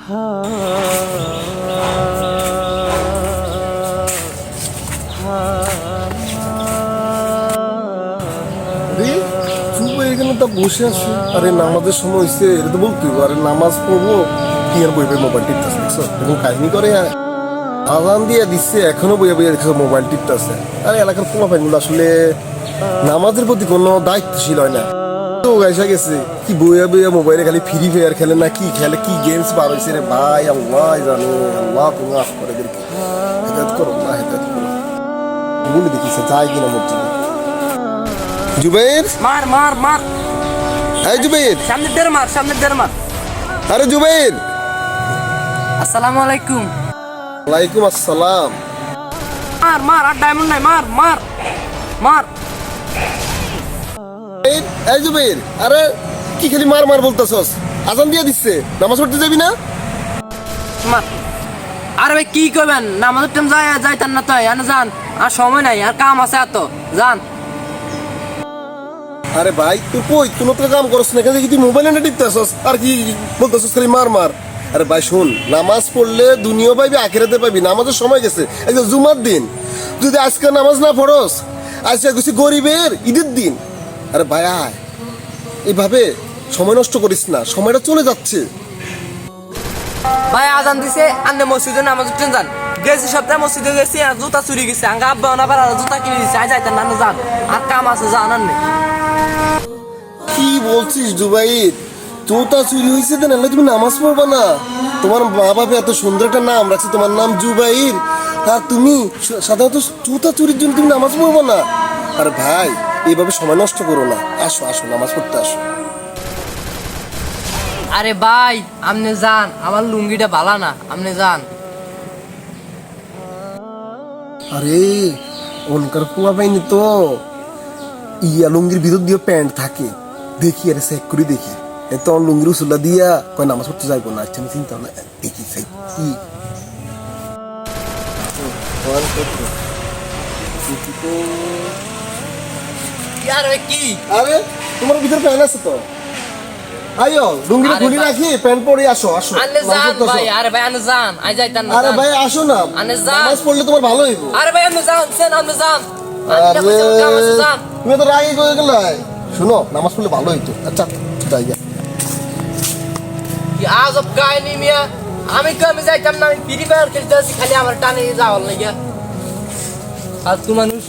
বসে আছি, আরে নামাজের সময় হয়েছে, এটা তো বলতে হবে। আরে নামাজ পড়বো কি আর বই মোবাইল টিপতেছে, দেখছো এখন কাহিনী করে। আজান দিয়ে দিচ্ছে এখনো বইয়া বইয়া দেখছো মোবাইল টিপতেছে। আরে এলাকার পোলাপাইনগুলো আসলে নামাজের প্রতি কোনো দায়িত্বশীল হয় না। তো এসে গেছে কি বইয়া বইয়া মোবাইলে খালি ফ্রি ফায়ার খেলে না কি খেলে, কি গেমস বার হয়েছে রে ভাই, আল্লাহ জানে। আল্লাহ তুমি মাফ করে দিন, হেদায়েত করো না, হেদায়েত করো। বলে দেখিছে যায় কিনা মসজিদে। জুবাইর মার মার মার, এই জুবাইর সামনে দের মার, সামনে দের মার। আরে জুবাইর, আসসালামু আলাইকুম। ওয়ালাইকুম আসসালাম। মার মার, আর ডায়মন্ড নাই, মার মার মার। এই জুবাইর, আরে কি খালি মার মার বলতাছস? আজান দিয়ে দিচ্ছে, নামাজ পড়তে যাবি না? মার। আরে ভাই কি করবেন, নামাজের টাইম যাইতেন না তো, এনে যান, আর সময় নাই, আর কাম আছে এত, যান। আরে ভাই তুই কই কোনো তো কাম করছ না, এখানে কি তুই মোবাইলে না টিপতেছস আর কি বলতেছস খালি মার মার? আরে ভাই শুন, নামাজ পড়লে দুনিয়াও পাইবি আখিরাতে পাইবি। নামাজের সময় গেছে, এই যে জুমার দিন, যদি আজকে নামাজ না পড়স, আজকে কিছু গরিবের ঈদের দিন। আরে ভাই আয়, এইভাবে সময় নষ্ট করিস না, সময়টা চলে যাচ্ছে। ভাই আজান দিছে, আন্নে মসজিদে নামাজের টাইম যান। গেছি সপ্তাহে মসজিদে গেছি, আর জুতা চুরি গেছে, আঙ্গা আব্বা আবার আর জুতা কিনে দিছে, আজ যাইতেন না, যান, আর কাম আছে, যান। আর নেই কি বলছিস জুবাইর? জুতা চুরি হয়েছে তো, নাহলে তুমি নামাজ পড়বা না? তোমার মা বাবা এত সুন্দর একটা নাম রাখছে, তোমার নাম জুবাইর, আর তুমি সাধারণত জুতা চুরির জন্য তুমি নামাজ পড়বো না? আর ভাই এইভাবে সময় নষ্ট করো না, আসো আসো নামাজ পড়তে আসো। আরে ভাই আপনি যান, আমার লুঙ্গিটা ভালো না, আপনি যান। আরে ওনকার কুয়া পাইনি তো, ইয়া লুঙ্গির ভিতর দিয়ে প্যান্ট থাকে, দেখি আরে চেক করে দেখি। তো লুঙ্গির উসুল্লা দিয়া কয় নামাজ পড়তে যাইবো না। আচ্ছা আমি চিন্তা না, দেখি চাই কি আরে কি, আরে তোমার ভিতরে প্যান্ট আছে তো, আইও লুঙ্গিটা খুলে রাখি, প্যান্ট পরে আসো আসো। আনে যান ভাই, আরে ভাই আনে যান, আই যাইতেন না। আরে ভাই আসো না, আনে যান, নামাজ পড়লে তোমার ভালো হইব। আরে ভাই আপনি যান, সেন আপনি যান। তুমি তো রাগি করে গেলে। শুনো, নামাজ পড়লে ভালো হইতো। আচ্ছা যাই গে। কি আজব কাহিনী মিয়া, আমি যাইতাম না, আমি ফ্রি ফায়ার খেলতে আছি, খালি আমার টানে যাওয়ার লাগিয়া। আর তুই মানুষ